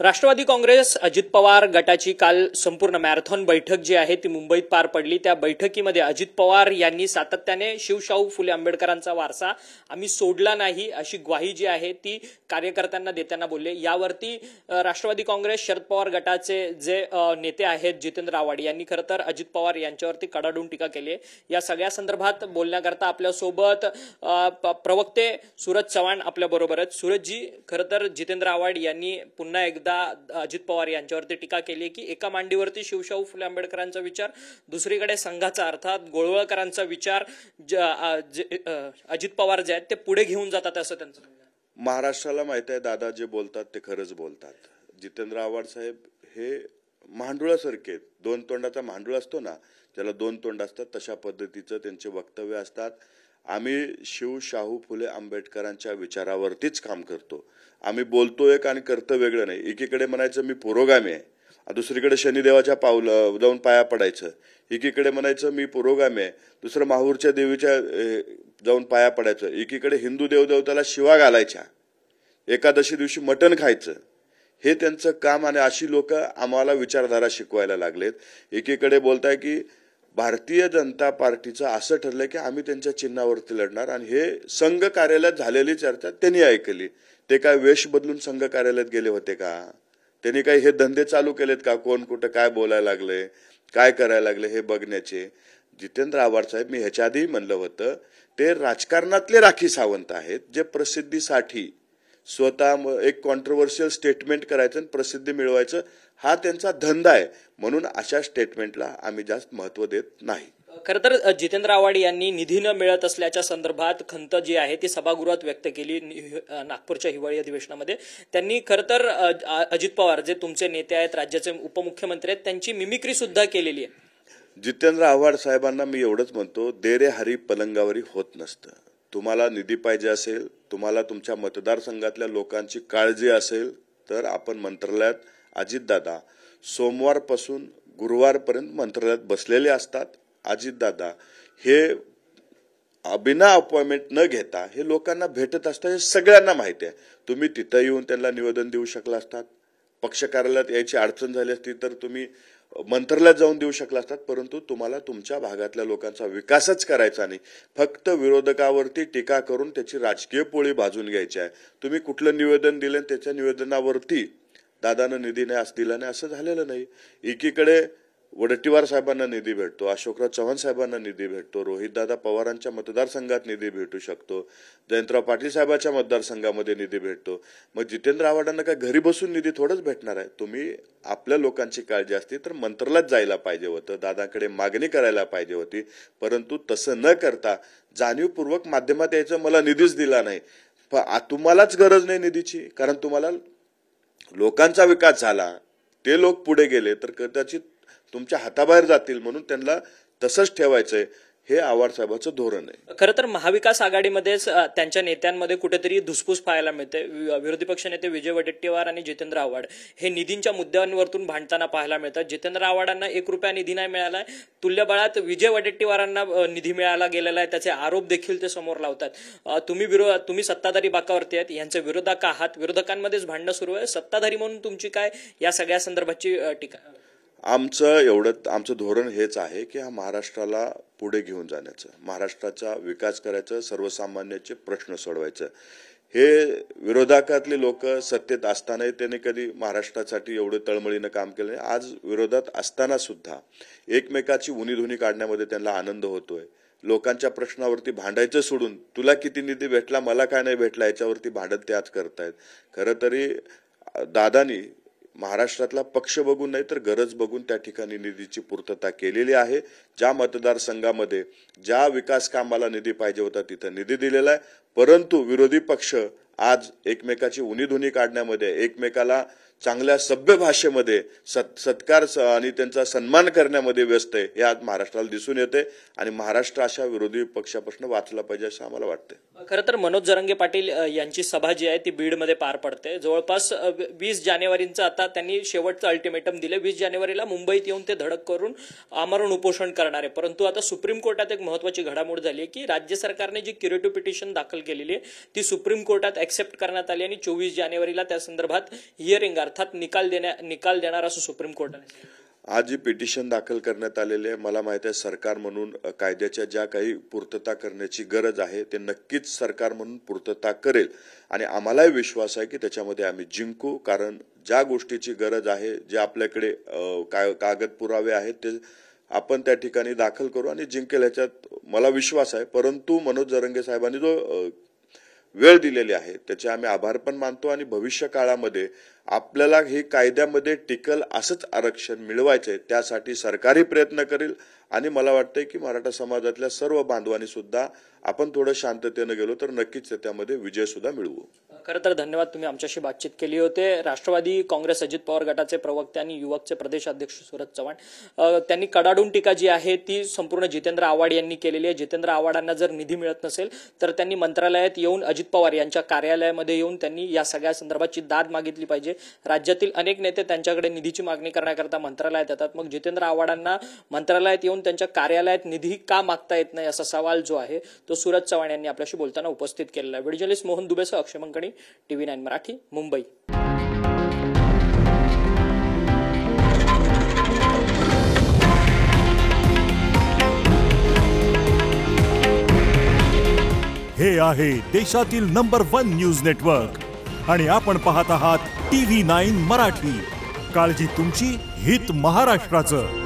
राष्ट्रवादी काँग्रेस अजित पवार गटाची काल संपूर्ण मॅरेथॉन बैठक जी आहे ती मुंबईत पार पडली। त्या बैठकीमध्ये अजित पवार यांनी सातत्याने शिवशाहू फुले आंबेडकरांचा वारसा आम्ही सोडला नाही अशी ग्वाही जी आहे ती कार्यकर्त्यांना देताना बोलले। यावरती राष्ट्रवादी काँग्रेस शरद पवार गटाचे जे नेते आहेत जितेंद्र आव्हाड यांनी खरं तर अजित पवार यांच्यावरती कडाडून टीका केली आहे। या सगळ्या संदर्भात बोलण्याकरता आपल्यासोबत प्रवक्ते सूरज चव्हाण आपल्या बरोबर आहेत। सूरजजी, खरं तर जितेंद्र आव्हाड यांनी पुन्हा एकदा अजित पवार यांच्यावरती टीका केली की एका मांडीवरती शिवशाहू फुले आंबेडकरांचा विचार, दुसरीकडे संघाचा अर्थात गोळवळकरांचा विचार अजित पवार जे आहेत ते पुढे घेऊन जातात असं त्यांचं म्हणणं आहे। महाराष्ट्राला माहिती आहे दादा जे बोलतात ते खरंच बोलतात। जितेंद्र आव्हाड साहेब हे मांडुळासारखे, दोन तोंडाचा मांडुळ असतो ना, त्याला दोन तोंड असतात, तशा पद्धतीचं त्यांचे वक्तव्य असतात। आम्ही शिवशाहू फुले आंबेडकरांच्या विचारावरतीच काम करतो। आम्ही बोलतो एक आणि करतो वेगळं नाही। एकीकडे म्हणायचं मी पुरोगामी आहे, दुसरीकडे शनिदेवाच्या जाऊन पाया पडायचं, एकीकडे म्हणायचं मी पुरोगामी आहे, दुसरं माहूरच्या देवीच्या जाऊन पाया पडायचं, एकीकडे हिंदू देवदेवताला शिवा घालायच्या, एकादशी दिवशी मटण खायचं, हे त्यांचं काम। आणि अशी लोक आम्हाला विचारधारा शिकवायला लागलेत। एकीकडे बोलताय की भारतीय जनता पार्टीचं असं ठरलंय की आम्ही त्यांच्या चिन्हावरती लढणार, आणि हे संघ कार्यालयात झालेली चर्चा त्यांनी ऐकली। ते काय वेश बदलून संघ कार्यालयात गेले होते का? त्यांनी काही हे धंदे चालू केलेत का? कोण कुठं काय बोलायला लागले, काय करायला लागले हे बघण्याचे? जितेंद्र आव्हाड साहेब, मी ह्याच्या आधी म्हणलं होतं, ते राजकारणातले राखी सावंत आहेत जे प्रसिद्धीसाठी स्वतः एक कॉन्ट्रोवर्शियल स्टेटमेंट करायचं आणि प्रसिद्धी मिळवायचं हा त्यांचा धंदा आहे। म्हणून अशा स्टेटमेंटला आम्ही जास्त महत्त्व देत नाही। खरं तर जितेंद्र आव्हाड यांनी निधी न मिळत असल्याच्या संदर्भात खंत जी आहे ती सभागृहात व्यक्त केली नागपूरच्या हिवाळी अधिवेशनामध्ये। त्यांनी खरं तर अजित पवार जे तुमचे नेते आहेत, राज्याचे उपमुख्यमंत्री आहेत, त्यांची मिमिक्री सुद्धा केलेली आहे। जितेंद्र आव्हाड साहेबांना मी एवढंच म्हणतो, देरे हरी पलंगावरी होत नसतं। तुम्हाला निधी पाहिजे असेल, तुम्हाला तुमच्या मतदारसंघातल्या लोकांची काळजी असेल तर आपण मंत्रालयात, अजितदादा सोमवारपासून गुरुवारपर्यंत मंत्रालयात बसलेले असतात। अजितदादा हे बिना अपॉइंटमेंट न घेता हे लोकांना भेटत असतात, हे सगळ्यांना माहिती आहे। तुम्ही तिथं येऊन त्यांना निवेदन देऊ शकला असतात, पक्ष कार्यालयात यायची अडचण झाली असती तर तुम्ही मंत्रालयात जाऊन देऊ शकला असतात, परंतु तुम्हाला तुमच्या भागातल्या लोकांचा विकासच करायचा नाही, फक्त विरोधकावरती टीका करून त्याची राजकीय पोळी भाजून घ्यायची आहे। तुम्ही कुठलं निवेदन दिलं त्याच्या निवेदनावरती दादानं निधी नाही असं दिला नाही असं झालेलं नाही। एकीकडे वडेट्टीवार साहेबांना निधी भेटतो, अशोकराव चव्हाण साहेबांना निधी भेटतो, रोहितदादा पवारांच्या मतदारसंघात निधी भेटू शकतो, जयंतराव पाटील साहेबांच्या मतदारसंघामध्ये निधी भेटतो। मग जितेंद्र आव्हाडांना काय घरी बसून निधी थोडंच भेटणार आहे? तुम्ही आपल्या लोकांची काळजी असती तर मंत्रालयात जायला पाहिजे होतं, दादाकडे मागणी करायला पाहिजे होती, परंतु तसं न करता जाणीवपूर्वक माध्यमात यायचं मला निधीच दिला नाही। तुम्हालाच गरज नाही निधीची, कारण तुम्हाला लोकांचा विकास झाला, ते लोक पुढे गेले तर कदाचित तुमच्या हाताबाहेर जातील, म्हणून त्यांना तसंच ठेवायचंय, हे आव्हाड साहेबांचं धोरण आहे। खरं तर महाविकास आघाडीमध्येच त्यांच्या नेत्यांमध्ये कुठेतरी धुसफूस पाहायला मिळते। विरोधी पक्ष नेते विजय वडेट्टीवार आणि जितेंद्र आव्हाड हे निधींच्या मुद्द्यांवरतून भांडताना पाहायला मिळतात। जितेंद्र आव्हाडांना 1 रुपया निधी नाही मिळालाय, तुल्यबळात विजय वडेट्टीवारांना निधी मिळाला गेलेला आहे, त्याचे आरोप देखील ते समोर लावतात। तुम्ही सत्ताधारी बाकावरती आहेत, यांचे विरोधक आहात, विरोधकांमध्येच भांडणं सुरू आहे, सत्ताधारी म्हणून तुमची काय या सगळ्या संदर्भाची टीका? आमचं धोरण हेच आहे की हा महाराष्ट्राला पुढे घेऊन जाण्याचं, महाराष्ट्राचा विकास करायचं, सर्वसामान्यांचे प्रश्न सोडवायचं। हे विरोधकातले लोक सत्तेत असतानाही त्यांनी कधी महाराष्ट्रासाठी एवढं तळमळीनं काम केलं नाही। आज विरोधात असताना सुद्धा एकमेकाची उणीधुनी काढण्यामध्ये त्यांना आनंद होतोय। लोकांच्या प्रश्नावरती भांडायचं सोडून तुला किती निधी भेटला, मला काय नाही भेटला, याच्यावरती भांडत ते आज करतायत। खरं तरी दादानी महाराष्ट्रातला पक्ष बघून नाही तर गरज बघून त्या ठिकाणी निधीची पूर्तता केलेली आहे। ज्या मतदारसंघामध्ये ज्या विकास कामाला निधी पाहिजे होता तिथं निधी दिलेला आहे, परंतु विरोधी पक्ष आज एकमेकाची उणीधुनी काढण्यामध्ये, एकमेकाला चांगल्या सभ्य भाषेमध्ये सत्कार आणि त्यांचा सन्मान करण्यामध्ये व्यस्त आहे, हे आज महाराष्ट्राला दिसून येते। आणि महाराष्ट्र अशा विरोधी पक्षापासून वाचला पाहिजे असं आम्हाला वाटतं। खरं तर मनोज जरांगे पाटील यांची सभा जी आहे ती बीडमध्ये पार पडते. जवळपास 20 जानेवारीचं आता त्यांनी शेवटचं अल्टिमेटम दिले. 20 जानेवारीला मुंबईत येऊन ते धडक करून आमरण उपोषण करणार आहे. परंतु आता सुप्रीम कोर्टात एक महत्वाची घडामोड झाली आहे की राज्य सरकारने जी क्युरेटिव्ह पिटिशन दाखल केलेली आहे ती सुप्रीम कोर्टात ऍक्सेप्ट करण्यात आली आणि 24 जानेवारीला त्या संदर्भात हिअरिंग अर्थात निकाल देणार असं सुप्रीम कोर्टाने. आज जी पिटिशन दाखल करण्यात आलेली आहे, मला माहिती आहे सरकार म्हणून कायद्याच्या ज्या काही पूर्तता करण्याची गरज आहे ते नक्कीच सरकार म्हणून पूर्तता करेल आणि आम्हालाही विश्वास आहे की त्याच्यामध्ये आम्ही जिंकू. कारण ज्या गोष्टीची गरज आहे, जे आपल्याकडे कागद पुरावे आहेत ते आपण त्या ठिकाणी दाखल करू आणि जिंकेल ह्याच्यात मला विश्वास आहे. परंतु मनोज जरांगे साहेबांनी जो वेळ दिलेली आहे त्याचे आम्ही आभार पण मानतो आणि भविष्य काळामध्ये आपल्याला हे कायद्यामध्ये टिकल असंच आरक्षण मिळवायचंय त्यासाठी सरकारही प्रयत्न करेल आणि मला वाटतंय की मराठा समाजातल्या सर्व बांधवांनी सुद्धा आपण थोडं शांततेने गेलो तर नक्कीच त्यामध्ये विजय सुद्धा मिळवू. खरं तर धन्यवाद, तुम्ही आमच्याशी बातचीत केली होते. राष्ट्रवादी काँग्रेस अजित पवार गटाचे प्रवक्ते आणि युवकचे प्रदेश अध्यक्ष सूरज चव्हाण, त्यांनी कडाडून टीका जी आहे ती संपूर्ण जितेंद्र आव्हाड यांनी केलेली आहे. जितेंद्र आव्हाडांना जर निधी मिळत नसेल तर त्यांनी मंत्रालयात येऊन अजित पवार यांच्या कार्यालयामध्ये येऊन त्यांनी या सगळ्या संदर्भाची दाद मागितली पाहिजे. राज्यातील अनेक नेते त्यांच्याकडे निधीची मागणी करण्याकरता मंत्रालयात येतात, मग जितेंद्र आव्हाडांना मंत्रालयात येऊन त्यांच्या कार्यालयात निधी का मागता येत नाही असा सवाल जो आहे तो सूरज चव्हाण यांनी आपल्याशी बोलताना उपस्थित केलेला आहे. व्हिडिओ जर्नलिस्ट मोहन दुबेसह अक्षय मंकणी, TV9 मराठी, मुंबई. हे आहे देशातील नंबर 1 न्यूज नेटवर्क आणि आपण पाहत आहात TV9 मराठी. काळजी तुमची, हित महाराष्ट्राचं.